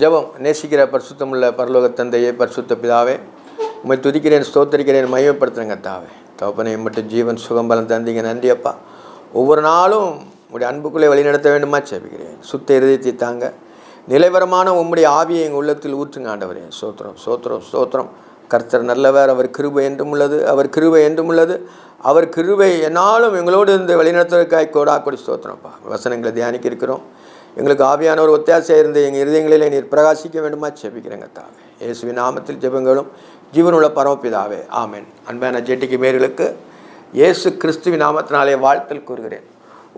ஜெபம். நேசிக்கிற பரிசுத்தமுள்ள பரலோக தந்தையே, பரிசுத்த பிதாவே, உம்மை துதிக்கிறேன், ஸ்தோத்தரிக்கிறேன், மகிமைப்படுத்துகிறேன் கர்த்தாவே. தகப்பனே, மட்டும் ஜீவன் சுகம்பலம் தந்தீங்க, நன்றி அப்பா. ஒவ்வொரு நாளும் உங்களுடைய அன்புக்குள்ளே வழிநடத்த வேண்டுமா ஜெபிக்கிறேன். சுத்த இருதயத்தை தாங்க, நிலைவரமான உம்முடைய ஆவியை எங்கள் உள்ளத்தில் ஊற்றுங்க ஆண்டவரே. ஸ்தோத்திரம் ஸ்தோத்திரம் ஸ்தோத்திரம். கர்த்தர் நல்லவர், அவர் கிருபை என்றும் உள்ளது, அவர் கிருபை என்றும் உள்ளது, அவர் கிருபை என்னாலும் எங்களோடு இருந்து வழிநடத்துவதற்காக கோடி ஸ்தோத்திரம்ப்பா. வசனங்களை தியானிக்க இருக்கிறோம். எங்களுக்கு ஆவியான ஒரு ஒத்தாசையாக இருந்து எங்கள் இருதயங்களிலே நீர் பிரகாசிக்க வேண்டுமா ஜெபிக்கிறேங்க தாவே. இயேசுவின் நாமத்தில் ஜெபங்களும் ஜீவனுள்ள பரமபிதாவே, ஆமென். அன்பான ஜெட்டிக்கு மேர்களுக்கு இயேசு கிறிஸ்துவின் நாமத்தினாலே வாழ்த்தல் கூறுகிறேன்.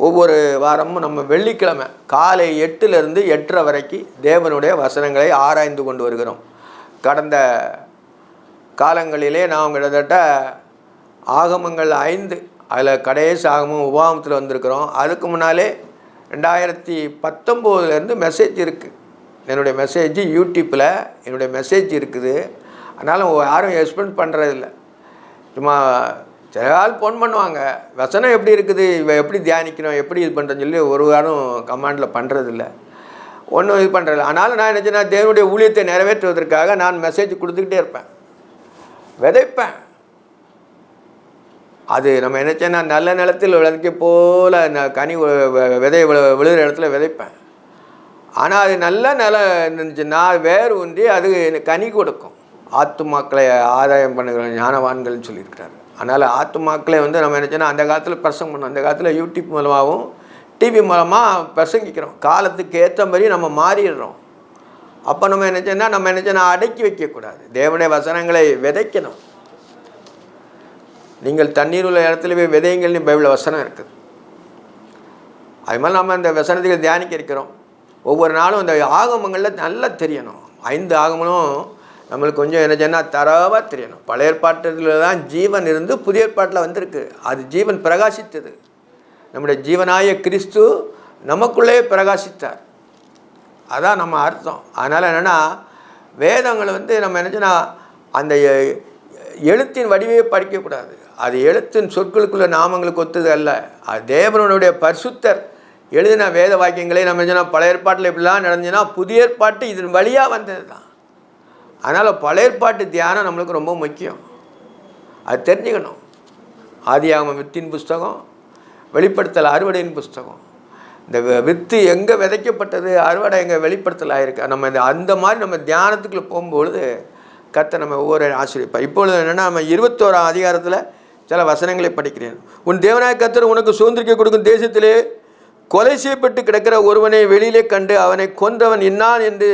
ஒவ்வொரு வாரமும் நம்ம வெள்ளிக்கிழமை காலை 8லிருந்து 8:30 வரைக்கும் தேவனுடைய வசனங்களை ஆராய்ந்து கொண்டு வருகிறோம். கடந்த காலங்களிலே நாம் கிட்டத்தட்ட ஆகமங்கள் 5, அதில் கடைசி ஆகமும் உபாகமத்தில் வந்திருக்கிறோம். அதுக்கு முன்னாலே 2019 மெசேஜ் இருக்குது. என்னுடைய மெசேஜ் யூடியூப்பில் என்னுடைய மெசேஜ் இருக்குது. அதனால் யாரும் எக்ஸ்பெண்ட் பண்ணுறதில்ல. சும்மா சில ஆள் ஃபோன் பண்ணுவாங்க, வசனம் எப்படி இருக்குது, எப்படி தியானிக்கணும், எப்படி இது பண்ணுறேன்னு சொல்லி ஒரு வாரம் கமாண்டில் பண்ணுறதில்ல, ஒன்றும் இது பண்ணுறதில்ல. ஆனாலும் நான் நினச்சேன்னா தேவனுடைய ஊழியத்தை நிறைவேற்றுவதற்காக நான் மெசேஜ் கொடுத்துக்கிட்டே இருப்பேன், விதைப்பேன். அது நம்ம நினச்சேன்னா நல்ல நிலத்தில் விளைக்க போல் கனி விதை விழுகிற இடத்துல விதைப்பேன். ஆனால் அது நல்ல நிலம் இருந்துச்சுன்னா வேறு ஒன்றி அது கனி கொடுக்கும். ஆத்துமாக்களை ஆதாயம் பண்ணுகிற ஞானவான்கள்னு சொல்லியிருக்கிறாரு. அதனால் ஆத்துமாக்களை நம்ம நினச்சோன்னா அந்த காலத்தில் பிரசங்கம் பண்ணோம். அந்த காலத்தில் யூடியூப் மூலமாகவும் டிவி மூலமாக பிரசங்கிக்கிறோம். காலத்துக்கு ஏற்ற மாதிரி நம்ம மாறிடுறோம். அப்போ நம்ம நினச்சோன்னா அடக்கி வைக்கக்கூடாது. தேவனுடைய வசனங்களை விதைக்கணும். நீங்கள் தண்ணீர் உள்ள இடத்துல போய் விதைங்கள்னு பைபிளில் வசனம் இருக்குது. அது மாதிரி நம்ம அந்த வசனத்துக்கு தியானிக்க இருக்கிறோம். ஒவ்வொரு நாளும் இந்த ஆகமங்களில் நல்லா தெரியணும். 5 ஆகமங்களும் நம்மளுக்கு கொஞ்சம் தரவாக தெரியணும். பழைய ஏற்பாட்டில் தான் ஜீவன் இருந்து புதிய ஏற்பாட்டில் வந்திருக்கு. அது ஜீவன் பிரகாசித்தது. நம்முடைய ஜீவனாய கிறிஸ்து நமக்குள்ளே பிரகாசித்தார். அதான் நம்ம அர்த்தம். அதனால் என்னென்னா வேதங்களை நம்ம அந்த எழுத்தின் வடிவையே படிக்கக்கூடாது. அது எழுத்தின் சொற்களுக்குள்ள நாமங்களுக்கு ஒத்தது அல்ல. அது தேவனுடைய பரிசுத்தர் எழுதின வேத வாக்கியங்களே நம்ம பழைய ஏற்பாட்டில் இப்படிலாம் நடந்துச்சுன்னா புதிய ஏற்பாட்டு இதன் வழியாக வந்தது தான். அதனால் பழைய ஏற்பாட்டு தியானம் நம்மளுக்கு ரொம்ப முக்கியம். அது தெரிஞ்சுக்கணும். ஆதியாகமம் வித்தின் புஸ்தகம், வெளிப்படுத்தல் அறுவடையின் புஸ்தகம். இந்த வித்து எங்கே விதைக்கப்பட்டது, அறுவடை எங்கே வெளிப்படுத்தல் ஆகிருக்கு. நம்ம அந்த மாதிரி நம்ம தியானத்துக்குள்ளே போகும்பொழுது கர்த்தர் நம்ம ஒவ்வொரு ஆசிரியப்பா. இப்பொழுது என்னென்னா நம்ம 21ஆம் அதிகாரத்தில் சில வசனங்களை படிக்கிறேன். உன் தேவனாய கர்த்தர் உனக்கு சுதந்திரிக்க கொடுக்கும் தேசத்திலே கொலை செய்யப்பட்டு கிடக்கிற ஒருவனை வெளியிலே கண்டு அவனை கொன்றவன் இன்னான் என்று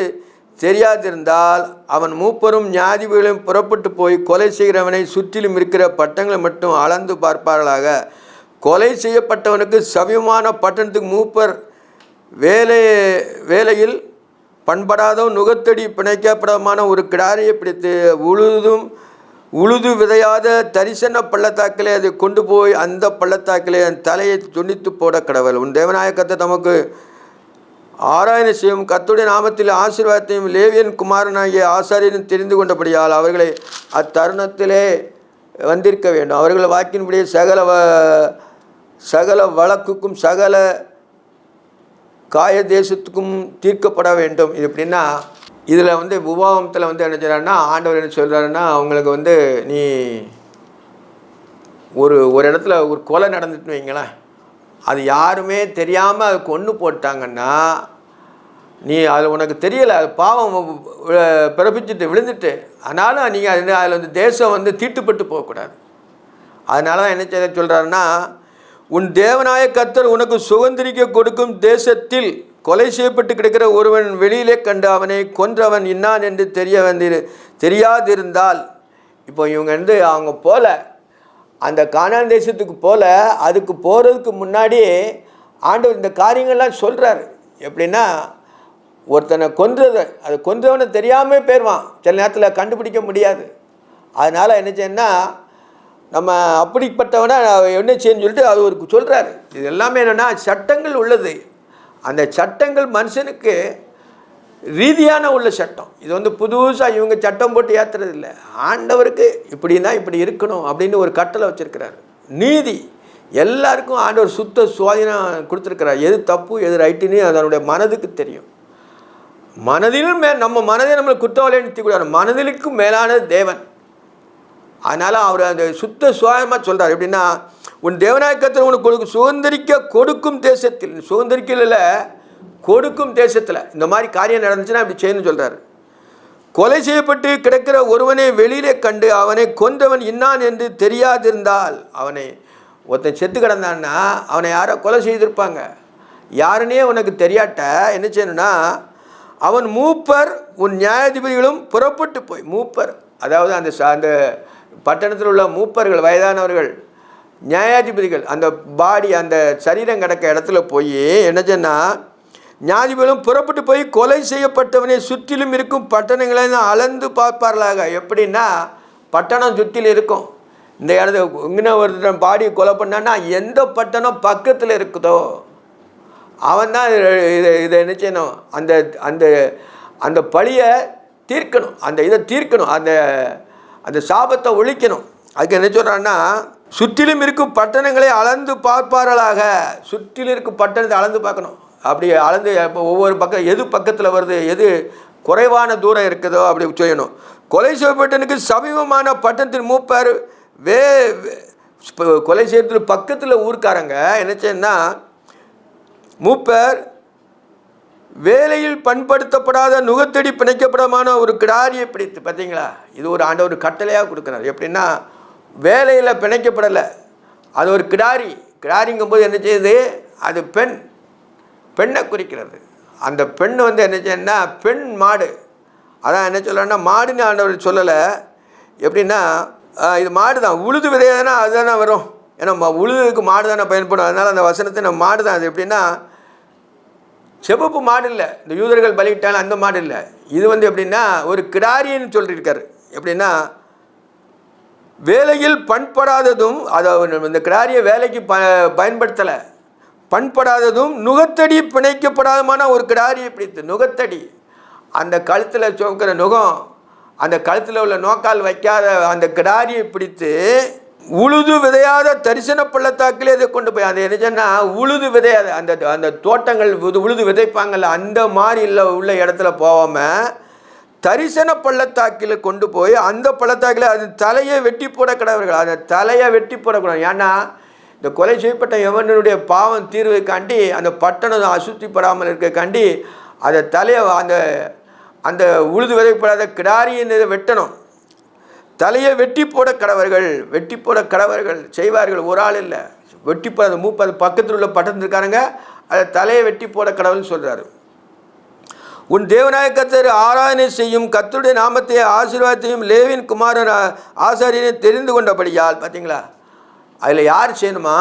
தெரியாதிருந்தால் அவன் மூப்பரும் ஞாதிபதிகளும் புறப்பட்டு போய் கொலை செய்கிறவனை சுற்றிலும் இருக்கிற பட்டங்களை மட்டும் அளந்து பார்ப்பார்களாக. கொலை செய்யப்பட்டவனுக்கு சமீபமான பட்டணத்துக்கு மூப்பர் வேலையில் பண்படாதவும் நுகத்தடி பிணைக்கப்படமான ஒரு கிடாரியை பிடித்து உழுது விதையாத தரிசன பள்ளத்தாக்கிலே அதை கொண்டு போய் அந்த பள்ளத்தாக்கிலே அந்த தலையை துண்டித்து போட கடவுள். உன் தேவனாய கர்த்தர் தமக்கு ஆராயணை செய்யும் கர்த்தருடைய நாமத்தில் ஆசீர்வாதத்தையும் லேவியன் குமாரனாகிய ஆசாரியனும் தெரிந்து கொண்டபடியால் அவர்களை அத்தருணத்திலே வந்திருக்க வேண்டும். அவர்கள் வாக்கின்படியே சகல வழக்குக்கும் சகல காய தேசத்துக்கும் தீர்க்கப்பட வேண்டும். இது எப்படின்னா இதில் உபாகமத்தில் என்ன செய்கிறாருன்னா ஆண்டவர் என்ன சொல்கிறாருன்னா அவங்களுக்கு நீ ஒரு இடத்துல ஒரு கொலை நடந்துட்டுன்னு வைங்களேன், அது யாருமே தெரியாமல் அது கொன்று போட்டாங்கன்னா நீ அது உனக்கு தெரியலை, அது பாவம் பிறப்பிச்சுட்டு விழுந்துட்டு, ஆனாலும் நீங்கள் அதில் தேசம் தீட்டுப்பட்டு போகக்கூடாது. அதனால தான் என்ன செய்ய சொல்கிறாருன்னா உன் தேவனாய கர்த்தர் உனக்கு சுதந்திரிக்க கொடுக்கும் தேசத்தில் கொலை செய்யப்பட்டு கிடக்கிற ஒருவன் வெளியிலே கண்டு அவனை கொன்றவன் இன்னான் என்று தெரியாதிருந்தால், இப்போ இவங்க அவங்க போல அந்த கானான் தேசத்துக்கு போல அதுக்கு போகிறதுக்கு முன்னாடியே ஆண்டவர் இந்த காரியங்கள்லாம் சொல்கிறாரு. எப்படின்னா ஒருத்தனை அது கொன்றவனை தெரியாமல் போயிடுவான், சில நேரத்தில் கண்டுபிடிக்க முடியாது. அதனால் என்ன செய்யணும்னா நம்ம அப்படிப்பட்டவனை என்ன செய்யணும்னு சொல்லிட்டு அது ஒரு சொல்கிறாரு. இது எல்லாமே என்னென்னா சட்டங்கள் உள்ளது. அந்த சட்டங்கள் மனுஷனுக்கு ரீதியான உள்ள சட்டம். இது புதுசாக இவங்க சட்டம் போட்டு ஏற்றுறது இல்லை. ஆண்டவருக்கு இப்படின்னா இப்படி இருக்கணும் அப்படின்னு ஒரு கட்டளை வச்சுருக்கிறாரு. நீதி எல்லாருக்கும் ஆண்டவர் சுத்த சுவாதீனம் கொடுத்துருக்கிறார். எது தப்பு எது ரைட்டுன்னு அதனுடைய மனதுக்கு தெரியும். நம்ம மனதை நம்மளை குற்றவாளின்னு நிறுத்திக்கூடாது. மனதிலுக்கும் மேலான தேவன். அதனால் அவர் அந்த சுத்த சுவாயமாக சொல்கிறார். எப்படின்னா, உன் தேவனாய கர்த்தர் உனக்கு சுதந்திரிக்க கொடுக்கும் தேசத்தில், சுதந்திரிக்கல கொடுக்கும் தேசத்தில் இந்த மாதிரி காரியம் நடந்துச்சுன்னா அப்படி செய்யணும்னு சொல்கிறார். கொலை செய்யப்பட்டு கிடக்கிற ஒருவனை வெளியிலே கண்டு அவனை கொன்றவன் இன்னான் என்று தெரியாதிருந்தால், அவனை ஒருத்தன் செத்து கிடந்தான்னா அவனை யாரோ கொலை செய்திருப்பாங்க, யாருன்னே உனக்கு தெரியாட்ட என்ன செய்யணும்னா, அவன் மூப்பர் உன் நியாயாதிபதிகளும் புறப்பட்டு போய், மூப்பர் அதாவது அந்த பட்டணத்தில் உள்ள மூப்பர்கள், வயதானவர்கள், நியாயாதிபதிகள், அந்த பாடி அந்த சரீரம் கிடக்க இடத்துல போய் என்ன சொன்னால், நியாயாதிபதிகளும் புறப்பட்டு போய் கொலை செய்யப்பட்டவனை சுற்றிலும் இருக்கும் பட்டணங்களை அளந்து பார்ப்பார்களாக. எப்படின்னா, பட்டணம் சுற்றிலும் இருக்கும். இந்த இடத்துல இங்கே ஒரு பாடியை கொலை பண்ணான்னா எந்த பட்டணம் பக்கத்தில் இருக்குதோ அவன் தான் இதை என்ன செய்யணும், அந்த அந்த அந்த பழியை தீர்க்கணும், அந்த இதை தீர்க்கணும், அந்த அந்த சாபத்தை ஒழிக்கணும். அதுக்கு என்ன சொல்கிறான்னா, சுற்றிலும் இருக்கும் பட்டணங்களை அளந்து பார்ப்பார்களாக. சுற்றிலும் இருக்கும் பட்டணத்தை அளந்து பார்க்கணும். அப்படி அளந்து ஒவ்வொரு பக்கம் எது பக்கத்தில் வருது, எது குறைவான தூரம் இருக்குதோ அப்படி செய்யணும். கொலை செய்யப்பட்டனுக்கு சமீபமான பட்டணத்தின் மூப்பர் கொலை செய்யறதுக்கு பக்கத்தில் ஊருக்காரங்க என்ன செய்யணும்னா, மூப்பர் வேலையில் பண்படுத்தப்படாத நுகத்தடி பிணைக்கப்படமான ஒரு கிடாரியை பிடித்து, பார்த்தீங்களா, இது ஒரு ஆண்டவர் கட்டளையாக கொடுக்குறாரு. எப்படின்னா, வேலையில் பிணைக்கப்படலை, அது ஒரு கிடாரிங்கும்போது என்ன செய்யுது, அது பெண்ணை குறிக்கிறது. அந்த பெண் என்ன செய்யணும்னா பெண் மாடு. அதான் என்ன சொல்லணும்னா, மாடுன்னு ஆண்டவர் சொல்லலை. எப்படின்னா, இது மாடு தான், உழுது விதையாதுன்னா அதுதானே வரும். ஏன்னா உழுதுக்கு மாடு தானே பயன்படும். அதனால் அந்த வசனத்தை நம்ம மாடு தான். அது எப்படின்னா, செவப்பு மாடு இல்லை, இந்த யூதர்கள் பலியிட்டாலும் அந்த மாடு இல்லை. இது எப்படின்னா ஒரு கிடாரின்னு சொல்லியிருக்காரு. எப்படின்னா, வேலையில் பண்படாததும், அதாவது இந்த கிடாரியை வேலைக்கு பயன்படுத்தலை, பண்படாததும் நுகத்தடி பிணைக்கப்படாதமான ஒரு கிடாரியை பிடித்து, நுகத்தடி அந்த கழுத்தில் சோக்கிற நுகம், அந்த கழுத்தில் உள்ள நோக்கால் வைக்காத அந்த கிடாரியை பிடித்து உழுது விதையாத தரிசன பள்ளத்தாக்கிலே இதை கொண்டு போய், அது என்ன சொன்னால் உழுது விதையாத அந்த அந்த தோட்டங்கள் உழுது விதைப்பாங்கள்ல அந்த மாதிரி உள்ள இடத்துல போகாமல் தரிசன பள்ளத்தாக்கில் கொண்டு போய் அந்த பள்ளத்தாக்கில் அது தலையை வெட்டி போட கிடவர்கள், அந்த தலையை வெட்டி போடக்கூடாது. ஏன்னா இந்த கொலை செய்யப்பட்ட எவனுடைய பாவம் தீர்வைக்காண்டி அந்த பட்டணம் அசுத்திப்படாமல் இருக்கக்காண்டி அதை தலையை அந்த அந்த உழுது விதைப்படாத கிடாரியின் வெட்டணும். தலையை வெட்டி போட கடவர்கள் செய்வார்கள். ஒரு ஆள் இல்லை, வெட்டி போட மூப்பது பக்கத்தில் உள்ள பட்டணத்தில் இருக்காருங்க, அதை தலையை வெட்டி போட கடவுள்னு சொல்கிறாரு. உன் தேவனாய கர்த்தர் ஆராதனை செய்யும் கர்த்தருடைய நாமத்தை ஆசீர்வாதத்தையும் லேவியின் குமாரன் ஆசாரியனை தெரிந்து கொண்டபடியால், பார்த்தீங்களா, அதில் யார் செய்யணுமா,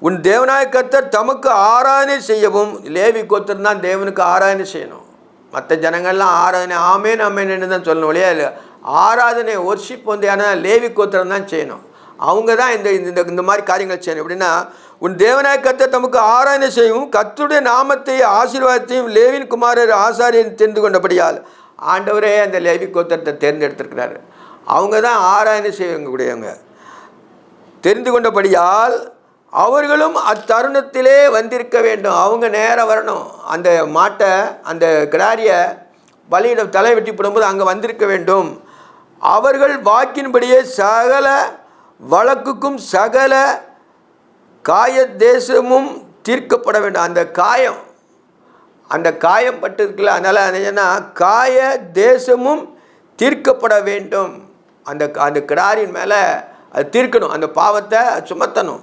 உன் தேவனாய கர்த்தர் தமக்கு ஆராதனை செய்யவும், லேவி கோத்திரம் தான் தேவனுக்கு ஆராதனை செய்யணும். மற்ற ஜனங்கள்லாம் ஆராதனை ஆமேன் ஆமேன்னு தான் சொல்லணும் இல்லையா. ஆராதனை ஒர்ஷிப் ஆனால் லேவி கோத்திரம் தான் செய்யணும். அவங்க தான் இந்த மாதிரி காரியங்கள் செய்யணும். எப்படின்னா, உன் தேவனாய கர்த்தர் தமக்கு ஆராதனை செய்யவும் கர்த்தருடைய நாமத்தை ஆசீர்வாதத்தையும் லேவியின் குமாரர் ஆசாரியன் தெரிந்து கொண்டபடியால், ஆண்டவரே அந்த லேவி கோத்திரத்தை தேர்ந்தெடுத்திருக்கிறாரு. அவங்க தான் ஆராதனை செய்யக்கூடியவங்க. தெரிந்து கொண்டபடியால் அவர்களும் அத்தருணத்திலே வந்திருக்க வேண்டும். அவங்க நேரம் வரணும். அந்த மாட்டை அந்த கிடாரியை பலியிடம் தலை வெட்டி போடும்போது அங்கே வந்திருக்க வேண்டும். அவர்கள் வாக்கின்படியே சகல வழக்குக்கும் சகல காய தேசமும் தீர்க்கப்பட வேண்டும். அந்த காயம் பட்டு இருக்குல்ல, அதனால் என்ன, காய தேசமும் தீர்க்கப்பட வேண்டும். அந்த கிடாரின் மேலே அது தீர்க்கணும், அந்த பாவத்தை சுமத்தணும்.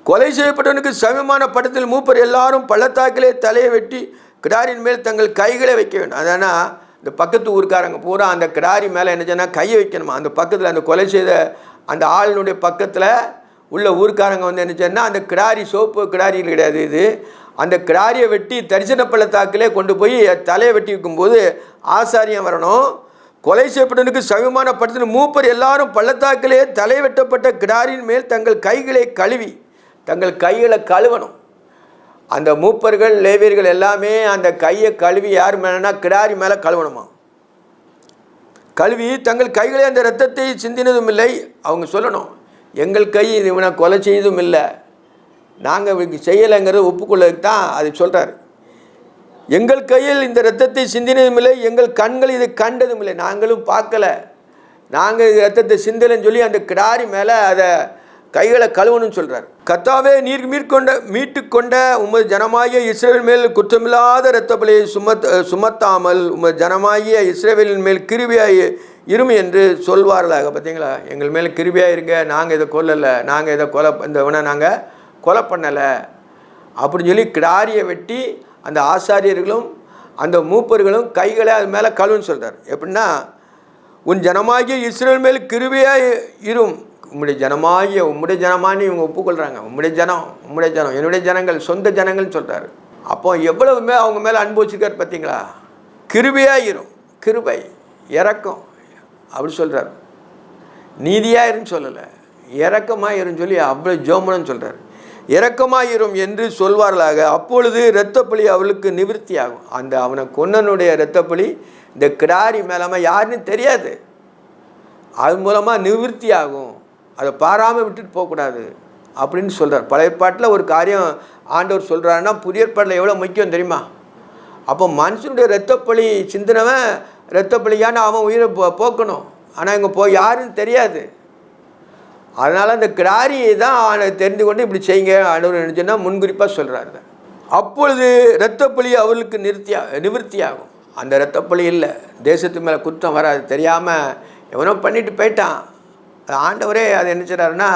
கொலை செய்யப்பட்டவனுக்கு சமமான பட்டத்தில் மூப்பர் எல்லாரும் பள்ளத்தாக்கிலே தலையை வெட்டி கிடாரின் மேல் தங்கள் கைகளை வைக்க வேண்டும். அதனால் இந்த பக்கத்து ஊருக்காரங்க பூரா அந்த கிடாரி மேலே என்ன சொன்னால் கையை வைக்கணுமா. அந்த பக்கத்தில் அந்த கொலை செய்த அந்த ஆளினுடைய பக்கத்தில் உள்ள ஊருக்காரங்க என்ன சொன்னால், அந்த கிடாரி சோப்பு கிடாரியில் கிடையாது, இது அந்த கிடாரியை வெட்டி தரிசன பள்ளத்தாக்கிலே கொண்டு போய் தலையை வெட்டி வைக்கும்போது ஆசாரியம் வரணும். கொலை செய்யப்பட்டவனுக்கு சமமான பட்டத்தில் மூப்பர் எல்லாரும் பள்ளத்தாக்கிலே தலை வெட்டப்பட்ட கிடாரின் மேல் தங்கள் கைகளை கழுவணும். அந்த மூப்பர்கள் லேவியர்கள் எல்லாமே அந்த கையை கழுவி யார் மேலேனா கிடாரி மேலே கழுவணுமா. கழுவி தங்கள் கைகளை அந்த இரத்தத்தை சிந்தினதும் இல்லை. அவங்க சொல்லணும், எங்கள் கை இவனை கொலை செய்ததும் இல்லை, நாங்கள் செய்யலைங்கிறது ஒப்புக்கொள்ளதுக்கு தான் அது சொல்கிறார். எங்கள் கையில் இந்த இரத்தத்தை சிந்தினதும் இல்லை, எங்கள் கண்கள் இதை கண்டதும் இல்லை. நாங்களும் பார்க்கல, நாங்கள் இரத்தத்தை சிந்தலைன்னு சொல்லி அந்த கிடாரி மேலே அதை கைகளை கழுவணும்னு சொல்கிறார். கர்த்தாவே, நீர் மீட்டு கொண்ட உமது ஜனமாகிய இஸ்ரவேல் மேல் குற்றமில்லாத இரத்த பலியை சுமத்தாமல் உமது ஜனமாகிய இஸ்ரவேலின் மேல் கிருபையாய் இரும் என்று சொல்வார்களாக. பார்த்தீங்களா, எங்கள் மேல் கிருபையாக இருங்க, நாங்கள் இதை கொல்லலை, நாங்கள் இதை இவனை நாங்கள் கொலை பண்ணலை அப்படின்னு சொல்லி கிடாரியை வெட்டி அந்த ஆசாரியர்களும் அந்த மூப்பர்களும் கைகளை அது மேலே கழுவுன்னு சொல்கிறார். எப்படின்னா, உன் ஜனமாகிய இஸ்ரவேல் மேல் கிருபையாக இரும். உம்முடைய ஜனமானு இவங்க ஒப்புக்கொள்கிறாங்க. உம்முடைய ஜனம் என்னுடைய ஜனங்கள், சொந்த ஜனங்கள்னு சொல்கிறாரு. அப்போ எவ்வளவுமே அவங்க மேலே அன்பு வச்சுருக்கார் பார்த்தீங்களா. கிருபையாக இரும், கிருபை இரக்கம் அப்படி சொல்கிறார். நீதியாக இருன்னு சொல்லலை, இரக்கமாக இருன்னு சொல்லி அவ்வளோ ஜோமனன்னு சொல்கிறார். இரக்கமாயிரும் என்று சொல்வார்களாக. அப்பொழுது இரத்தப்பழி அவளுக்கு நிவர்த்தி ஆகும். அந்த அவனை கொன்னனுடைய இரத்தப்பழி இந்த கிடாரி மேலாம யாருன்னு தெரியாது, அது மூலமாக நிவர்த்தி ஆகும். அதை பாராமல் விட்டுட்டு போகக்கூடாது அப்படின்னு சொல்கிறார். பழைய ஏற்பாட்டில் ஒரு காரியம் ஆண்டவர் சொல்கிறாருன்னா புதிய ஏற்பாட்டில் எவ்வளோ முக்கியம் தெரியுமா? அப்போ மனுஷனுடைய இரத்தப்பழி சிந்தினவன் இரத்தப்பழியான அவன் உயிரை போக்கணும். ஆனால் இங்கே யாருன்னு தெரியாது. அதனால் அந்த கிடாரியை தான் தெரிந்து கொண்டு இப்படி செய்யுங்க ஆண்டவர் நினைச்சுன்னா முன்குறிப்பாக சொல்கிறாரு. அப்பொழுது இரத்தப்பழி அவர்களுக்கு நிவர்த்தி ஆகும். அந்த இரத்தப்பழி இல்லை, தேசத்து மேலே குற்றம் வராது. தெரியாமல் எவனோ பண்ணிட்டு போயிட்டான், ஆண்டவரே அதை என்ன செய்கிறாருன்னா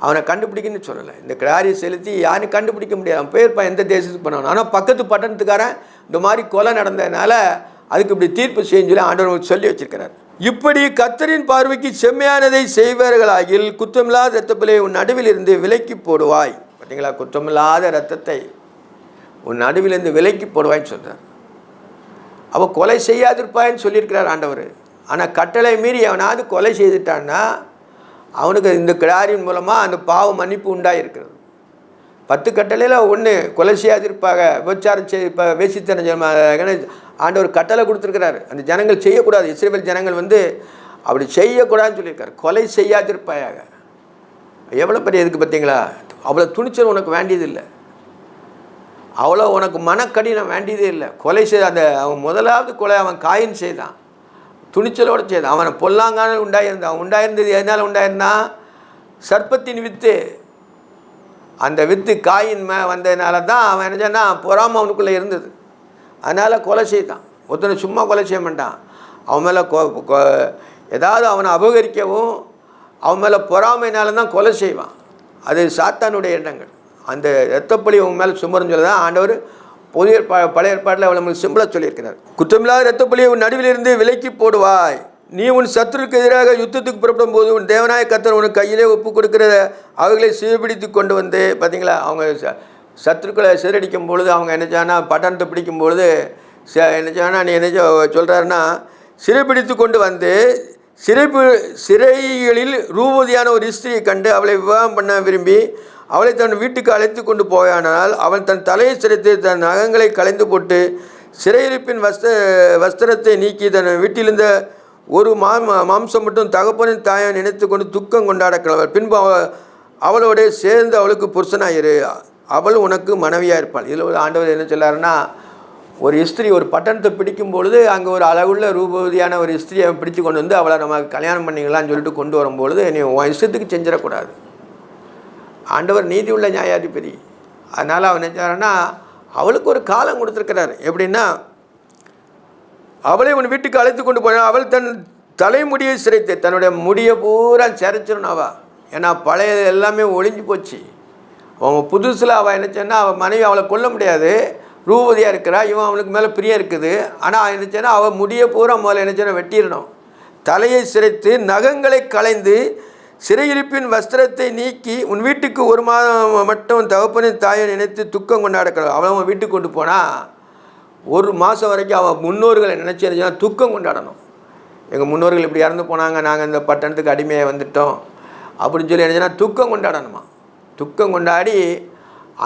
அவனை கண்டுபிடிக்கணும்னு சொல்லலை. இந்த கிடாரியை செலுத்தி யாரும் கண்டுபிடிக்க முடியாது, அவன் போயிருப்பான் எந்த தேசத்துக்கு பண்ணணும். ஆனால் பக்கத்து பட்டணத்துக்காரன் இந்த மாதிரி கொலை நடந்ததுனால அதுக்கு இப்படி தீர்ப்பு செய்யு சொல்லி ஆண்டவர் சொல்லி வச்சிருக்கிறார். இப்படி கர்த்தரின் பார்வைக்கு செம்மையானதை செய்வார்களாகில் குற்றமில்லாத இரத்தப்பழியை உன் நடுவில் இருந்து விலக்கி போடுவாய். பார்த்தீங்களா, குற்றமில்லாத இரத்தத்தை உன் நடுவிலிருந்து விலக்கி போடுவாய்ன்னு சொல்கிறார். அவ கொலை செய்யாதிருப்பாயின்னு சொல்லியிருக்கிறார் ஆண்டவர். ஆனால் கட்டளை மீறி அவனாவது கொலை செய்துட்டான்னா அவனுக்கு இந்த கிடாரின் மூலமாக அந்த பாவ மன்னிப்பு உண்டாயிருக்கிறது. 10 கட்டளையில் ஒன்று கொலை செய்யாதிருப்பாங்க, விபச்சாரம் இப்போ வேசித்தன ஆண்டவர் கட்டளை கொடுத்துருக்கிறாரு. அந்த ஜனங்கள் செய்யக்கூடாது, இஸ்ரவேல் ஜனங்கள் அப்படி செய்யக்கூடாதுன்னு சொல்லியிருக்காரு. கொலை செய்யாதிருப்பாயாக. எவ்வளோ பெரிய இதுக்கு பார்த்தீங்களா? அவ்வளோ துணிச்சல் உனக்கு வேண்டியதில்லை, அவ்வளோ உனக்கு மனக்கடினம் வேண்டியதே இல்லை. கொலை அந்த அவன் முதலாவது கொலை அவன் காயின் செய்தான், துணிச்சலோடு செய்தான். அவனை பொல்லாங்கான உண்டாயிருந்தான். உண்டாயிருந்தது எதனால் உண்டாயிருந்தான்? சர்ப்பத்தின் வித்து. அந்த வித்து காயின் வந்ததுனால தான் அவன் என்ன சொன்னால் பொறாமை அவனுக்குள்ளே இருந்தது. அதனால் கொலை செய்தான். ஒருத்தனை சும்மா கொலை செய்ய மாட்டான், அவன் மேலே ஏதாவது அவனை அபகரிக்கவும் அவன் மேலே பொறாமைனால தான் கொலை செய்வான். அது சாத்தானுடைய எண்ணங்கள். அந்த இரத்தப்பழி அவன் மேலே சுமருன்னு சொல்லி தான் ஆண்டவர் பழைய ஏற்பாட்டில் அவளை சிம்பிளாக சொல்லியிருக்கிறார். குற்றமில்லாத இரத்தப்பழியை உன் நடுவிலிருந்து விலக்கி போடுவாய். நீ உன் சத்துருக்கு எதிராக யுத்தத்துக்கு புறப்படும் போது உன் தேவனாய கர்த்தர் உனக்கு கையிலே ஒப்பு கொடுக்கிற அவர்களை சிறுபிடித்து கொண்டு வந்து. பார்த்தீங்களா, அவங்க சத்துருக்களை சிறடிக்கும் பொழுது அவங்க என்னச்சானா பட்டணத்தை பிடிக்கும் பொழுது என்னச்சானா நீ என்ன சொல்கிறாருன்னா சிறைப்பிடித்து கொண்டு வந்து சிறைகளில் ரூபதியான ஒரு ஸ்திரியை கண்டு அவளை விவாகம் பண்ண விரும்பி அவளை தன் வீட்டுக்கு அழைத்து கொண்டு போயானால் அவன் தன் தலையை சிரைத்து தன் நகங்களை களைந்து போட்டு சிறையிருப்பின் வஸ்திரத்தை நீக்கி தன் வீட்டிலிருந்த ஒரு மாம்சம் மட்டும் தகப்பனின் தாயை நினைத்து கொண்டு துக்கம் கொண்டாட கிளவர். பின்பு அவளோட சேர்ந்து அவளுக்கு புருஷனாயிரு, அவள் உனக்கு மனைவியாக இருப்பாள். இதில் ஒரு ஆண்டவர் என்ன சொல்லாருன்னா, ஒரு ஸ்திரீ ஒரு பட்டணத்தை பிடிக்கும் பொழுது அங்கே ஒரு அழகுள்ள ரூபவதியான ஒரு ஸ்திரியை பிடித்து கொண்டு வந்து அவளை நம்ம கல்யாணம் பண்ணிக்கலாம்னு சொல்லிட்டு கொண்டு வரும்பொழுது நீ உன் இஷ்டத்துக்கு செஞ்சிடக்கூடாது. ஆண்டவர் நீதி உள்ள நியாயாதிபதி. அதனால் அவன் நினைச்சாருன்னா அவளுக்கு ஒரு காலம் கொடுத்துருக்கிறார். எப்படின்னா, அவளை உன் வீட்டுக்கு அழைத்து கொண்டு போனான். அவள் தன் தலைமுடியை சிரைத்து தன்னுடைய முடியை பூரா சிரைச்சிடணும் அவள். ஏன்னா பழைய எல்லாமே ஒழிஞ்சு போச்சு. அவங்க புதுசில் அவள் என்னச்சேன்னா அவள் மனைவி அவளை கொல்ல முடியாது, ரூபதியாக இருக்கிறா, இவன் அவனுக்கு மேலே பிரியம் இருக்குது. ஆனால் என்னச்சேன்னா அவள் முடியை பூரா முதல்ல என்னச்சேன்னா வெட்டிடணும். தலையை சிரைத்து நகங்களை களைந்து சிறையிருப்பின் வஸ்திரத்தை நீக்கி உன் வீட்டுக்கு ஒரு மாதம் மட்டும் தகப்பனின் தாயை நினைத்து துக்கம் கொண்டாடக்கூடாது. அவன் வீட்டுக்கு கொண்டு போனால் ஒரு மாதம் வரைக்கும் அவன் முன்னோர்களை நினச்சி துக்கம் கொண்டாடணும். எங்கள் முன்னோர்கள் இப்படி இறந்து போனாங்க, நாங்கள் இந்த பட்டணத்துக்கு அடிமையாக வந்துட்டோம் அப்படின்னு சொல்லி நினச்சோன்னா துக்கம் கொண்டாடணுமா. துக்கம் கொண்டாடி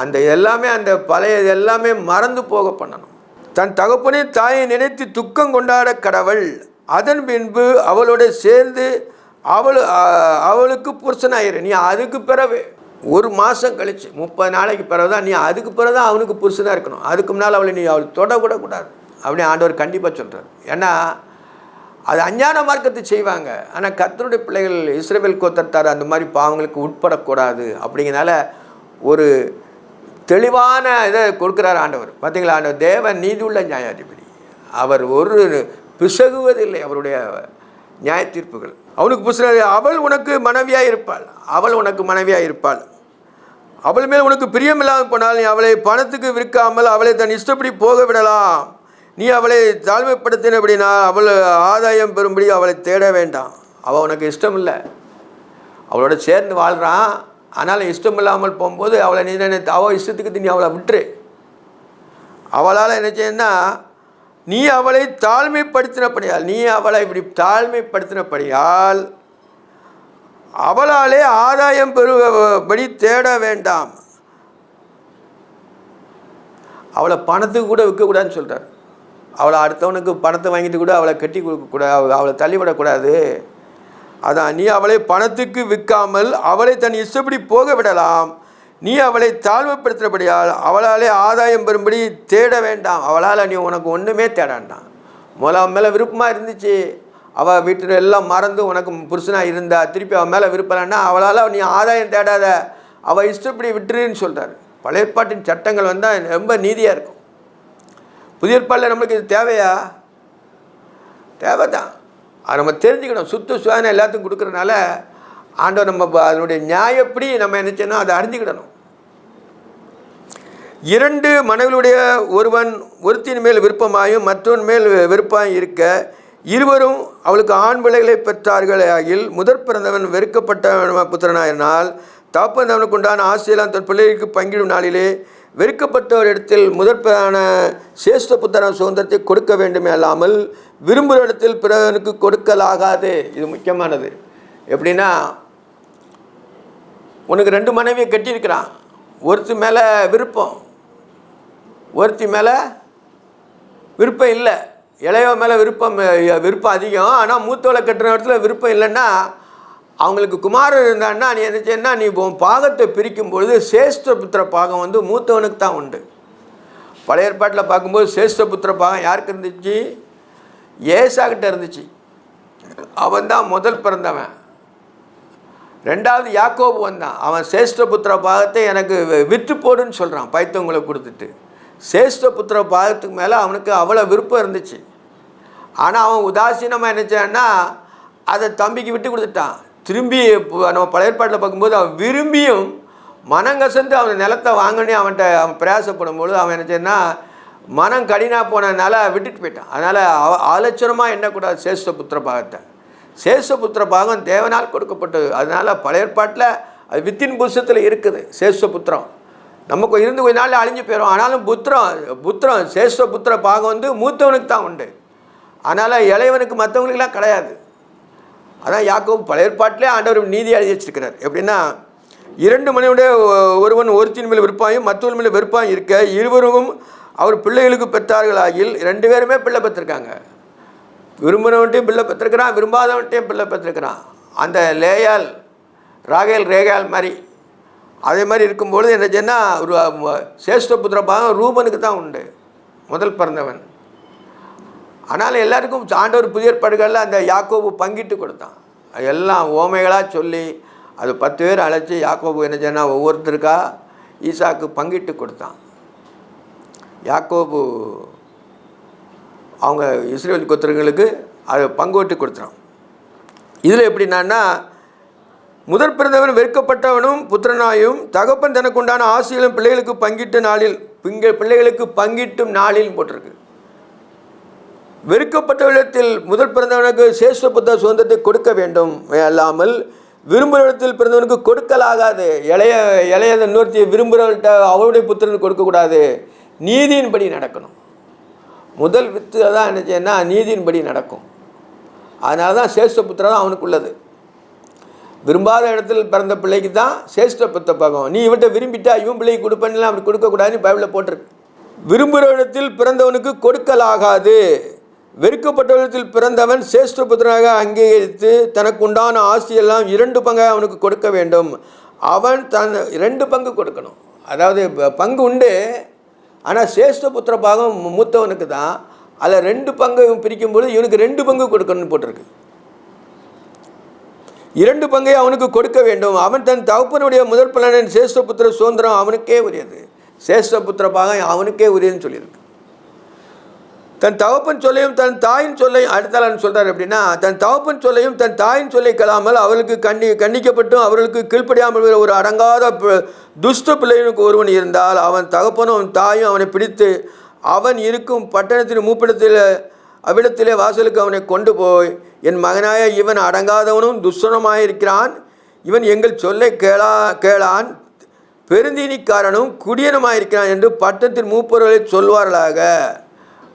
அந்த எல்லாமே அந்த பழைய எல்லாமே மறந்து போக பண்ணணும். தன் தகப்பனின் தாயை நினைத்து துக்கம் கொண்டாட கடவுள். அதன் பின்பு அவளோட சேர்ந்து அவளுக்கு புருஷனாயிரு. நீ அதுக்கு பிறகு 1 மாதம் கழிச்சு 30 நாளைக்கு பிறகு தான் நீ அதுக்கு பிறகு தான் அவனுக்கு புருஷனாக இருக்கணும். அதுக்கு முன்னால் அவளை நீ அவளை தொடக்கூடாது அப்படின்னு ஆண்டவர் கண்டிப்பாக சொல்கிறார். ஏன்னா அது அஞ்ஞான மார்க்கத்தை செய்வாங்க. ஆனால் கர்த்தருடைய பிள்ளைகள் இஸ்ரவேல் கோத்திரத்தார் அந்த மாதிரி பாவங்களுக்கு உட்படக்கூடாது. அப்படிங்கிறனால ஒரு தெளிவான இதை கொடுக்குறார் ஆண்டவர். பார்த்தீங்களா, ஆண்டவர் தேவன் நீதி உள்ள நியாயாதிபதி. அவர் ஒரு பிசகுவதில்லை அவருடைய நியாய தீர்ப்புகள். அவனுக்கு புருஷனாக அவள் உனக்கு மனைவியாக இருப்பாள், அவள் உனக்கு மனைவியாக இருப்பாள். அவள் மேல் உனக்கு பிரியமில்லாமல் போனால் நீ அவளை பணத்துக்கு விற்காமல் அவளை தன் இஷ்டப்படி போக விடலாம். நீ அவளை தாழ்மைப்படுத்தினபடினா அவள் ஆதாயம் பெறும்படி அவளை தேட வேண்டாம். அவள் உனக்கு இஷ்டம் இல்லை, அவளோட சேர்ந்து வாழ்கிறான். ஆனாலும் இஷ்டம் இல்லாமல் போகும்போது அவளை நீ அவள் இஷ்டத்துக்கு நீ அவளை விட்டுரு. அவளால் என்ன செய்யணும்னா நீ அவளை தாழ்மைப்படுத்தினபடியால், நீ அவளை இப்படி தாழ்மைப்படுத்தினபடியால் அவளாலே ஆதாயம் பெறுபடி தேட வேண்டாம். அவளை பணத்துக்கு கூட விற்கக்கூடாதுன்னு சொல்கிறார். அவளை அடுத்தவனுக்கு பணத்தை வாங்கிட்டு கூட அவளை கட்டி கொடுக்கக்கூடாது, அவளை தள்ளிவிடக்கூடாது. அதான் நீ அவளை பணத்துக்கு விற்காமல் அவளை தன் இஷ்டப்படி போக விடலாம். நீ அவளை தாழ்மைப்படுத்துகிறபடியால் அவளாலே ஆதாயம் பெறும்படி தேட வேண்டாம். அவளால் நீ உனக்கு ஒன்றுமே தேட வேண்டாம். அவன் மேலே விருப்பமாக இருந்துச்சு, அவள் வீட்டில் எல்லாம் மறந்து உனக்கு புருஷனாக இருந்தா, திருப்பி அவன் மேலே விருப்பம்னா அவளால் நீ ஆதாயம் தேடாத, அவள் இஷ்டப்படி விட்டுருன்னு சொல்கிறார். பழைய ஏற்பாட்டின் சட்டங்கள் வந்தால் ரொம்ப நீதியாக இருக்கும். புதிய ஏற்பாட்டில் நம்மளுக்கு இது தேவையா? தேவை தான். அதை நம்ம தெரிஞ்சுக்கணும். சுத்த சுவாதனை எல்லாத்துக்கும் கொடுக்குறதுனால ஆண்டவர் நம்ம அதனுடைய நியாயப்படி நம்ம என்ன செய்யணும், அதை அறிஞ்சிக்கிடணும். 2 மனைவியுடைய ஒருத்தின் மேல் விருப்பமாயும் மற்றொன் மேல் விருப்பமாயும் இருக்க இருவரும் அவளுக்கு ஆண் பிள்ளைகளை பெற்றார்கள் ஆகில் முதற் பிறந்தவன் வெறுக்கப்பட்ட புத்திரனாயினால் தாப்பன் அவனுக்கு உண்டான ஆசையெல்லாம் தன் பிள்ளைகளுக்கு பங்கிடும் நாளிலே வெறுக்கப்பட்டவர் இடத்தில் முதற்பான சேஷ்ட புத்திரன் சுதந்திரத்தை கொடுக்க வேண்டுமே அல்லாமல் விரும்புகிற இடத்தில் பிறனுக்கு கொடுக்கலாகாது. இது முக்கியமானது. எப்படின்னா, உனக்கு 2 மனைவியை கட்டியிருக்கிறான். ஒருத்தி மேலே விருப்பம், ஒருத்தி மேலே விருப்பம் இல்லை. இளையவ மேலே விருப்பம் அதிகம். ஆனால் மூத்தவளை கட்டுற இடத்துல விருப்பம் இல்லைன்னா அவங்களுக்கு குமாரன் இருந்தான்னா நீ என்ன செய்யணும்னா நீ பாகத்தை பிரிக்கும் பொழுது சேஷ்ட புத்திர பாகம் வந்து மூத்தவனுக்கு தான் உண்டு. பழைய ஏற்பாட்டில் பார்க்கும்போது சேஷ்ட புத்திர பாகம் யாருக்கு இருந்துச்சு? ஏசாக்கிட்ட இருந்துச்சு. அவன் தான் முதல் பிறந்தவன். 2வது யாக்கோபு வந்தான். அவன் சேஷ்ட புத்திர பாகத்தை எனக்கு விற்று போடுன்னு சொல்கிறான், பைத்தவங்களை கொடுத்துட்டு. சேஷ்ட புத்திர பாகத்துக்கு மேலே அவனுக்கு அவ்வளோ விருப்பம் இருந்துச்சு. ஆனால் அவன் உதாசீனமாக என்னச்சான்னா அதை தம்பிக்கு விட்டு கொடுத்துட்டான். திரும்பி நம்ம பழைய ஏற்பாட்டில் பார்க்கும்போது அவன் விரும்பியும் மனங்கசந்து அவன் நிலத்தை வாங்கணும் அவன் பிரயாசப்படும்போது அவன் என்ன செய்யனா மனம் கடினா போனதுனால விட்டுட்டு போயிட்டான். அதனால் ஆலோசனமாக எண்ணக்கூடாது சேஷ்ட புத்திர பாகத்தை. சேஷ்ட புத்திர பாகம் தேவனால் கொடுக்கப்பட்டது. அதனால் பழைய ஏற்பாட்டில் அது வித்தின் புருஷத்தில் இருக்குது. சேஷ்ட புத்திரம் நமக்கு இருந்து கொஞ்ச நாள் அழிஞ்சு போயிடும். ஆனாலும் புத்திரம் சேஷ்ட புத்திர பாகம் வந்து மூத்தவனுக்கு தான் உண்டு. அதனால் இளையவனுக்கு மற்றவங்களுக்கெல்லாம் கிடையாது. அதான் யாக்கோபு பழைய ஏற்பாட்டிலே ஆண்டவர் நீதி எழுதி வச்சிருக்கிறார். எப்படின்னா 2 மனைவியுடைய ஒருத்தின் மேல் விருப்பாயும் மற்றொரு மேல் வெறுப்பாயும் இருக்க இருவரும் அவர் பிள்ளைகளுக்கு பெற்றார்கள் ஆகில் 2 பேருமே பிள்ளை பெற்றிருக்காங்க. விரும்பினவன்ட்டையும் பிள்ளை பெற்றிருக்கிறான், விரும்பாதவன்ட்டையும் பிள்ளை பெற்றிருக்கிறான். அந்த ரேகால் மாதிரி அதே மாதிரி இருக்கும்பொழுது என்ன சொன்னால் ஒரு சேஷ்ட புத்திர பாகம் ரூபனுக்கு தான் உண்டு, முதல் பிறந்தவன். ஆனாலும் எல்லாருக்கும் ஆண்டவர் புதிய ஏற்பாடுகளில் அந்த யாக்கோபு பங்கிட்டு கொடுத்தான். எல்லாம் ஓமைகளாக சொல்லி அது 10 பேர் அழைச்சி யாக்கோபு என்ன சொன்னால் ஒவ்வொருத்தருக்கா ஈசாக்கு பங்கிட்டு கொடுத்தான். யாக்கோபு அவங்க இஸ்ரவேல் கோத்திரங்களுக்கு அதை பங்குவிட்டு கொடுத்தான். இதில் எப்படின்னா முதற் பிறந்தவன் வெறுக்கப்பட்டவனும் புத்திரனாயும் தகப்பன் தனக்கு உண்டான ஆசைகளும் பிள்ளைகளுக்கு பங்கிட்டு நாளில் பிள்ளைகளுக்கு பங்கிட்டும் நாளில் போட்டிருக்கு. வெறுக்கப்பட்ட இடத்தில் முதல் பிறந்தவனுக்கு சேஷ்ட புத்திர சுதந்திரத்தை கொடுக்க வேண்டும் அல்லாமல் விரும்புகிற இடத்தில் பிறந்தவனுக்கு கொடுக்கலாகாது. இளையதை இன்னொருத்தியை விரும்புகிறவர்கிட்ட அவருடைய புத்திரனுக்கு கொடுக்கக்கூடாது. நீதியின்படி நடக்கணும். முதல் வித்து தான் என்ன செய்யணும்னா நீதியின்படி நடக்கும். அதனால தான் சேஷ்ட புத்திர தான் அவனுக்கு உள்ளது. விரும்பாத இடத்தில் பிறந்த பிள்ளைக்கு தான் சேஷ்ட புத்திர பாகம். நீ இவன்கிட்ட விரும்பிட்டா இவன் பிள்ளைக்கு கொடுப்பேன்லாம் அப்படி கொடுக்கக்கூடாதுன்னு பைபிளில் போட்டிருக்கு. விரும்புகிற இடத்தில் பிறந்தவனுக்கு கொடுக்கலாகாது. வெறுக்கப்பட்டவரிடத்தில் பிறந்தவன் சேஷ்ட புத்திரனாக அங்கீகரித்து தனக்கு உண்டான ஆசையெல்லாம் 2 பங்காக அவனுக்கு கொடுக்க வேண்டும். அவன் தன் 2 பங்கு கொடுக்கணும். அதாவது பங்கு உண்டு, ஆனால் சேஷ்ட புத்திர பாகம் மூத்தவனுக்கு தான். அதில் 2 பங்கு பிரிக்கும்போது இவனுக்கு 2 பங்கு கொடுக்கணும்னு போட்டிருக்கு. 2 பங்கை அவனுக்கு கொடுக்க வேண்டும். அவன் தன் தகப்பனுடைய முதல் பலனின் சேஷ்ட புத்திர சுதந்திரம் அவனுக்கே உரியது. சேஷ்ட புத்திர பாகம் அவனுக்கே உரியதுன்னு சொல்லியிருக்கு. தன் தகப்பன் சொல்லையும் தன் தாயின் சொல்லையும் அடுத்தாளன்னு சொல்கிறார். அப்படின்னா தன் தகப்பன் சொல்லையும் தன் தாயின் சொல்லை கலாமல் அவர்களுக்கு கண்டிக்கப்பட்டும் அவர்களுக்கு கீழ்ப்படியாமல் ஒரு அடங்காத துஷ்ட பிள்ளைகளுக்கு ஒருவன் இருந்தால் அவன் தகப்பனும் அவன் தாயும் அவனை பிடித்து அவன் இருக்கும் பட்டணத்தின் மூப்பிடத்தில் அவ்விடத்திலே வாசலுக்கு அவனை கொண்டு போய், என் மகனாய இவன் அடங்காதவனும் துஷ்டனுமாயிருக்கிறான், இவன் எங்கள் சொல்லை கேளான், பெருந்தீனிக்காரனும் குடியனுமாயிருக்கிறான் என்று பட்டணத்தின் மூப்பர்களை சொல்வார்களாக.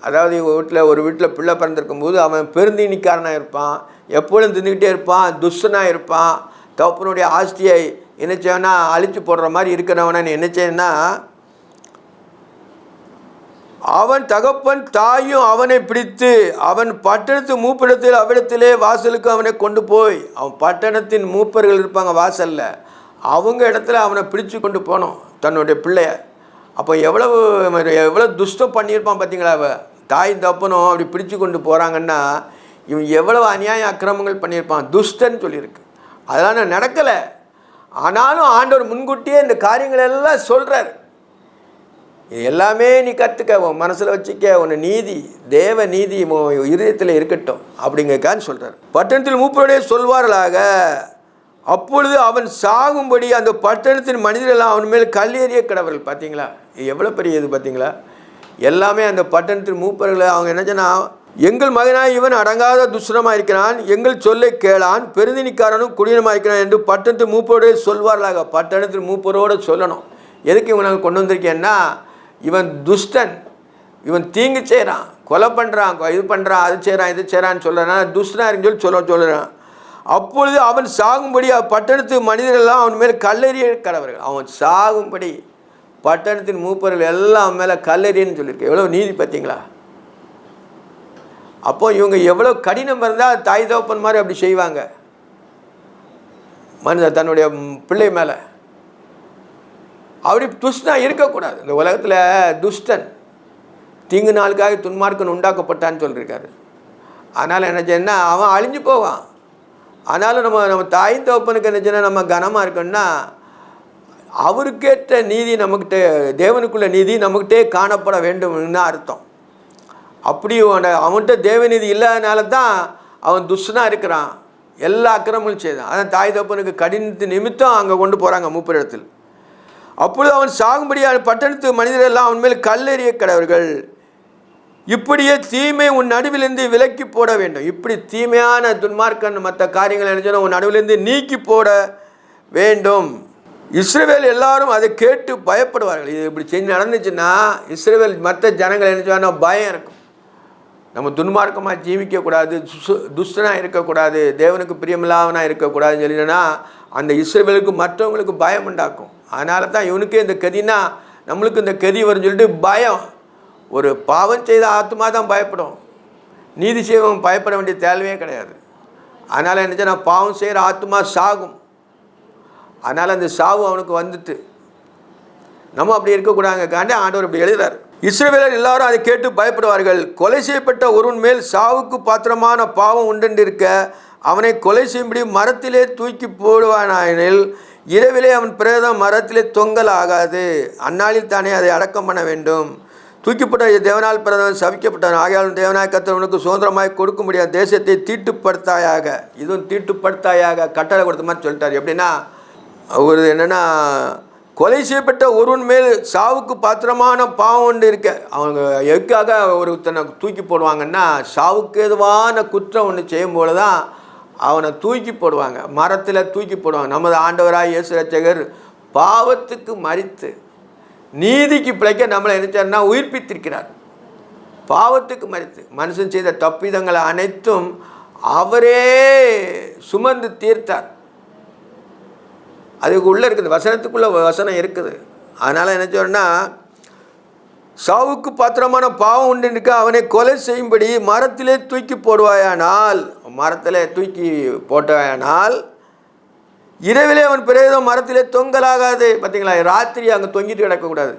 அதாவது ஒரு வீட்டில் பிள்ளை பிறந்திருக்கும் போது அவன் பெருந்தீனிக்காரனாக இருப்பான், எப்பொழுதும் தின்னுக்கிட்டே இருப்பான், துஷ்டனாக இருப்பான். தகப்பனுடைய ஆஸ்தியை என்னச்சேன்னா அழித்து போடுற மாதிரி இருக்கிறவன என்னச்சேன்னா அவன் தகப்பன் தாயும் அவனை பிடித்து அவன் பட்டணத்து மூப்பிடத்தில் அவ்விடத்திலே வாசலுக்கு அவனை கொண்டு போய், அவன் பட்டணத்தின் மூப்பர்கள் இருப்பாங்க வாசலில், அவங்க இடத்துல அவனை பிடிச்சு கொண்டு போனோம் தன்னுடைய பிள்ளைய. அப்போ எவ்வளோ துஷ்டம் பண்ணியிருப்பான் பார்த்தீங்களா? தாயும் தப்பனும் அப்படி பிடிச்சு கொண்டு போகிறாங்கன்னா இவன் எவ்வளவு அநியாய அக்கிரமங்கள் பண்ணியிருப்பான், துஷ்டன்னு சொல்லியிருக்கு. அதெல்லாம் நடக்கலை. ஆனாலும் ஆண்டவர் முன்கூட்டியே இந்த காரியங்கள் எல்லாம் சொல்கிறார். இது எல்லாமே நீ கற்றுக்க, உன் மனசில் வச்சுக்க, உன்னை நீதி தேவ நீதி இதயத்தில் இருக்கட்டும் அப்படிங்கக்கான்னு சொல்கிறார். பட்டணத்தில் மூப்பருடைய சொல்வார்களாக. அப்பொழுது அவன் சாகும்படி அந்த பட்டணத்தின் மனிதரெல்லாம் அவன் மேல் கல்லெறிய கடவர்கள். பார்த்தீங்களா எவ்வளோ பெரிய இது பார்த்தீங்களா? எல்லாமே அந்த பட்டணத்தின் மூப்பர்களை அவங்க என்ன சொன்னா, எங்கள் மகனாய் இவன் அடங்காத துஷ்டமாக இருக்கிறான், எங்கள் சொல்லை கேளான், பெருந்தினிக்காரனும் குடியனுமாக இருக்கிறான் என்று பட்டணத்து மூப்பரோடு சொல்வார்களாக. பட்டணத்தின் மூப்பரோடு சொல்லணும். எதுக்கு இவன் நாங்கள் கொண்டு வந்திருக்கேன்னா, இவன் துஷ்டன், இவன் தீங்கு செய்கிறான், கொலை பண்ணுறான், இது பண்ணுறான், அது செய்கிறான், இது செய்கிறான்னு சொல்கிறான், துஷ்டனாக இருக்குன்னு சொல்லி சொல்லுறான். அப்பொழுது அவன் சாகும்படி பட்டணத்து மனிதரெல்லாம் அவன் மேலே கல்லெறிய கடவர்கள். அவன் சாகும்படி பட்டணத்தின் மூப்பர்கள் எல்லாம் அவன் மேலே கல்லெறியன்னு சொல்லியிருக்கு. எவ்வளோ நீதி பார்த்தீங்களா? அப்போ இவங்க எவ்வளோ கடினம் இருந்தால் தாய் தகப்பன் மாதிரி அப்படி செய்வாங்க மனிதன் தன்னுடைய பிள்ளை மேலே. அப்படி துஷ்டனாக இருக்கக்கூடாது. இந்த உலகத்தில் துஷ்டன் தீங்கு நாளுக்காக துன்மார்க்கன் உண்டாக்கப்பட்டான்னு சொல்லியிருக்காரு. அதனால் என்ன செய்யணும்னா அவன் அழிஞ்சு போவான். ஆனாலும் நம்ம தாயின் தகப்பனுக்கு என்ன செய்யணும், நம்ம கனமாக இருக்கணும்னா அவருக்கேற்ற நீதி நம்மக்கிட்ட, தேவனுக்குள்ள நீதி நம்மக்கிட்டே காணப்பட வேண்டும்னு அர்த்தம். அப்படி அவன்கிட்ட தேவநீதி இல்லாதனால தான் அவன் துஷ்டனாக இருக்கிறான், எல்லா அக்கிரமங்களும் செய்தான். அதான் தாய் தகப்பனுக்கு கடினத்து நிமித்தம் அங்கே கொண்டு போகிறாங்க மூப்பரிடத்தில். அப்பொழுது அவன் சாகும்படியான பட்டணத்து மனிதரெல்லாம் அவன் மேல் கல்லெறிய கடவர்கள். இப்படியே தீமை உன் நடுவிலிருந்து விலக்கி போட வேண்டும். இப்படி தீமையான துன்மார்க்கன் மற்ற காரியங்கள் நினைச்சோன்னா உன் நடுவிலிருந்து நீக்கி போட வேண்டும். இஸ்ரவேல் எல்லாரும் அதை கேட்டு பயப்படுவார்கள். இது இப்படி செஞ்சு நடந்துச்சுன்னா இஸ்ரவேல் மற்ற ஜனங்கள் நினைச்சோன்னா பயம் இருக்கும். நம்ம துன்மார்க்கமாக ஜீவிக்கக்கூடாது, துஷ்டனாக இருக்கக்கூடாது, தேவனுக்கு பிரியமில்லாதவனாக இருக்கக்கூடாதுன்னு சொல்லினா அந்த இஸ்ரவேலுக்கு மற்றவங்களுக்கு பயம் உண்டாக்கும். அதனால தான் இவனுக்கே இந்த கதினா நம்மளுக்கு இந்த கதி வரும்னு சொல்லிட்டு பயம். ஒரு பாவம் செய்த ஆத்மா தான் பயப்படும், நீதி செய்வன் பயப்பட வேண்டிய தேவையே கிடையாது. அதனால் என்ன செய்ய, பாவம் செய்கிற ஆத்மா சாகும். அதனால் அந்த சாவு அவனுக்கு வந்துட்டு நம்ம அப்படி இருக்கக்கூடாதுக்காண்டி ஆண்டவர் அப்படி எழுதுறார். இஸ்ரவேலர் எல்லாரும் அதை கேட்டு பயப்படுவார்கள். கொலை செய்யப்பட்ட ஒருவன் மேல் சாவுக்கு பாத்திரமான பாவம் உண்டென்றிருக்க அவனை கொலை செய்யும்படி மரத்திலே தூக்கி போடுவானாயினில் இரவிலே அவன் பிரேதம் மரத்திலே தொங்கல் ஆகாது, அந்நாளில் தானே அதை அடக்கம் பண்ண வேண்டும். தூக்கிப்பட்ட தேவனால் பிரதமன் சபிக்கப்பட்டான். ஆகையாலும் தேவனாய் கர்த்தர் சுதந்திரமாய் கொடுக்க முடியாத தேசத்தை தீட்டுப்படுத்தாயாக, இதுவும் தீட்டுப்படுத்தாயாக கட்டளை கொடுத்த மாதிரி சொல்லிட்டார். எப்படின்னா ஒரு என்னென்னா, கொலை செய்யப்பட்ட ஒருவன் மேல் சாவுக்கு பாத்திரமான பாவம் ஒன்று இருக்க அவங்க எதுக்காக ஒருத்தனை தூக்கி போடுவாங்கன்னா, சாவுக்கு எதுவான குற்றம் ஒன்று செய்யும் போது தான் அவனை தூக்கி போடுவாங்க, மரத்தில் தூக்கி போடுவாங்க. நமது ஆண்டவராய் இயேசு ரட்சகர் பாவத்துக்கு மரித்து நீதிக்கு பிழைக்க நம்மளை நினைச்சார்னா உயிர்ப்பித்திருக்கிறார். பாவத்துக்கு மரித்து மனுஷன் செய்த தப்பிதங்களை அனைத்தும் அவரே சுமந்து தீர்த்தார். அதுக்கு உள்ளே இருக்குது, வசனத்துக்குள்ளே வசனம் இருக்குது. அதனால் என்ன சொல்றேன்னா, சாவுக்கு பாத்திரமான பாவம் உண்டு அவனை கொலை செய்யும்படி மரத்திலே தூக்கி போடுவாயானால், மரத்தில் தூக்கி போட்டாயானால் இரவிலே அவன் பிரேதம் மரத்திலே தொங்கலாகாது. பார்த்தீங்களா, ராத்திரி அங்கே தொங்கிட்டு கிடக்கக்கூடாது.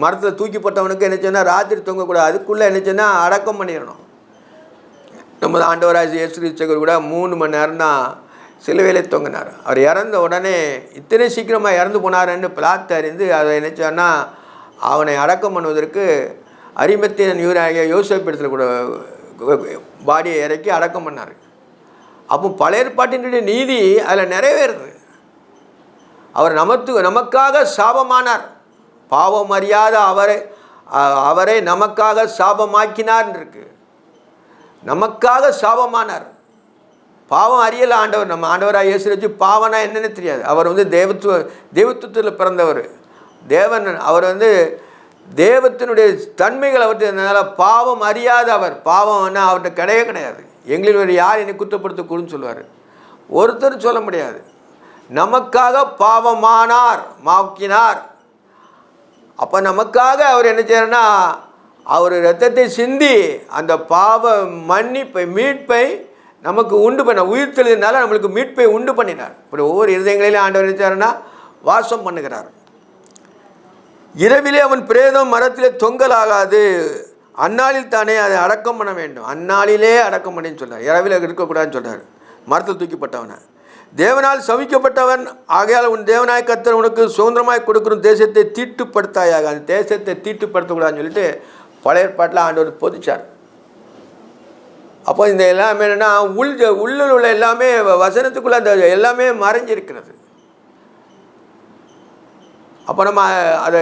மரத்தில் தூக்கிப்பட்டவனுக்கு என்ன சொன்னால் ராத்திரி தொங்கக்கூடாது, அதுக்குள்ளே என்ன சொன்னால் அடக்கம் பண்ணிடணும். நம்ம ஆண்டவராக இயேசு கிறிஸ்து கூட 3 மணி நேரம் தான் சிலுவையிலே தொங்கினார். அவர் இறந்த உடனே இத்தனை சீக்கிரமாக இறந்து போனாருன்னு பிலாத்து அறிந்து அதை என்ன சொன்னால் அவனை அடக்கம் பண்ணுவதற்கு அரிமத்தியன் யூராகிய யோசேப்பு இடத்துல கூட பாடியை இறக்கி அடக்கம் பண்ணார். அப்போ பழைய ஏற்பாட்டினுடைய நீதி அதில் நிறைவேறுது. அவர் நமக்காக சாபமானார். பாவம் அறியாத அவரை நமக்காக சாபமாக்கினார் இருக்கு. நமக்காக சாபமானார். பாவம் அறியல ஆண்டவர். நம்ம ஆண்டவராக இயேசு வச்சு பாவனா என்னன்னு தெரியாது. அவர் தெய்வத்துவத்தில் பிறந்தவர் தேவன். அவர் தேவத்தினுடைய தன்மைகள் அவர்கிட்ட பாவம் அறியாத அவர். பாவம்னா அவர்கிட்ட கிடையாது. எங்களில் ஒரு யார் என்னை குற்றப்படுத்தக்கூடும் சொல்லுவார். ஒருத்தர் சொல்ல முடியாது. நமக்காக பாவமானார், மாக்கினார். அப்போ நமக்காக அவர் என்ன செய்யறன்னா அவர் இரத்தத்தை சிந்தி அந்த பாவ மன்னிப்பை மீட்பை நமக்கு உண்டு பண்ண உயிர்த்தெழுதினால நம்மளுக்கு மீட்பை உண்டு பண்ணினார். இப்படி ஒவ்வொரு இருதயங்களிலும் ஆண்டவர் நினைச்சாருன்னா வாசம் பண்ணுகிறார். இரவிலே அவன் பிரேதம் மரத்திலே தொங்கலாகாது, அந்நாளில் தானே அதை அடக்கம் பண்ண வேண்டும். அந்நாளிலே அடக்கம் பண்ணின்னு சொன்னார். இரவில் இருக்கக்கூடாதுன்னு சொன்னார். மரத்தில் தூக்கிப்பட்டவனை தேவனால் சவிக்கப்பட்டவன் ஆகையால் உன் தேவனாய கர்த்தர் உனக்கு சுதந்திரமாய் கொடுக்குற தேசத்தை தீட்டுப்படுத்தாயாக. அந்த தேசத்தை தீட்டுப்படுத்தக்கூடாதுன்னு சொல்லிட்டு பழைய ஏற்பாட்டில் ஆண்டவர் போதிச்சார். அப்போ இந்த எல்லாமே என்னென்னா உள்ளில் உள்ள எல்லாமே வசனத்துக்குள்ளே அந்த எல்லாமே மறைஞ்சிருக்கிறது. அப்போ நம்ம அதை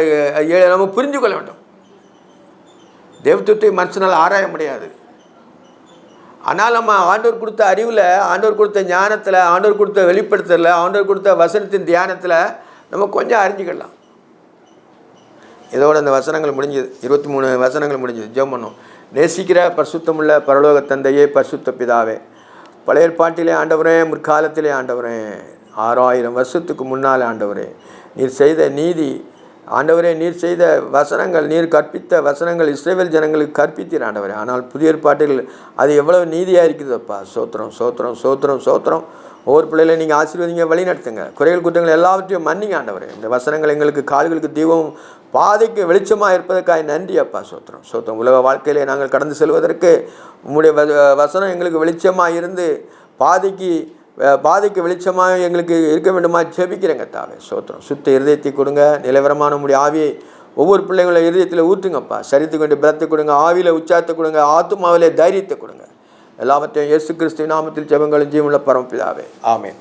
நம்ம புரிஞ்சு கொள்ள வேண்டும். தேவத்துவத்தை மனுஷனால் ஆராய முடியாது. ஆனால் நம்ம ஆண்டவர் கொடுத்த அறிவில், ஆண்டவர் கொடுத்த ஞானத்தில், ஆண்டவர் கொடுத்த வெளிப்படுத்தல, ஆண்டவர் கொடுத்த வசனத்தின் தியானத்தில் நம்ம கொஞ்சம் அறிஞ்சிக்கலாம். இதோட அந்த வசனங்கள் முடிஞ்சது. 23 வசனங்கள் முடிஞ்சது. ஜெபம் பண்ணோம். நேசிக்கிற பரிசுத்தமுள்ள பரலோக தந்தையே, பரிசுத்த பிதாவே, பழைய ஏற்பாட்டிலே ஆண்டவரே, முற்காலத்திலே ஆண்டவரே, 6000 வருஷத்துக்கு முன்னால் ஆண்டவரே நீர் செய்த நீதி ஆண்டவரே, நீர் செய்த வசனங்கள், நீர் கற்பித்த வசனங்கள் இஸ்ரவேல் ஜனங்களுக்கு கற்பித்தீர் ஆண்டவரே. ஆனால் புதிய ஏற்பாட்டில் அது எவ்வளவு நீதியாக இருக்குதுப்பா. சோத்திரம் சோத்திரம் சோத்திரம் சோத்திரம். ஒவ்வொரு பிள்ளைகளை நீங்கள் ஆசீர்வதிங்க, வழி நடத்துங்க, குறைகள் குற்றங்கள் எல்லாவற்றையும் மன்னிங்க ஆண்டவரே. இந்த வசனங்கள் எங்களுக்கு கால்களுக்கு தீபம், பாதைக்கு வெளிச்சமாக இருப்பதற்காக நன்றி அப்பா. சோத்திரம் சோத்திரம். உலக வாழ்க்கையிலே நாங்கள் கடந்து செல்வதற்கு உங்களுடைய வசனம் எங்களுக்கு வெளிச்சமாக இருந்து பாதைக்கு வெளிச்சமாக எங்களுக்கு இருக்க வேண்டுமா ஜெபிக்கிறேங்க தாவே. சோத்திரம். சுத்த இருதயத்தை கொடுங்க, நிலவரமான உங்களுடைய ஆவியை ஒவ்வொரு பிள்ளைங்கள இருதயத்தில் ஊற்றுங்கப்பா. சரீரத்துக்கு வேண்டிய பலத்தை கொடுங்க, ஆவியில் உற்சாகத்தை கொடுங்க, ஆத்துமாவிலே தைரியத்தை கொடுங்க. எல்லாவற்றையும் இயேசு கிறிஸ்து நாமத்தில் ஜெபங்களும் ஜீவனுள்ள பரமபிதாவே. ஆமென்.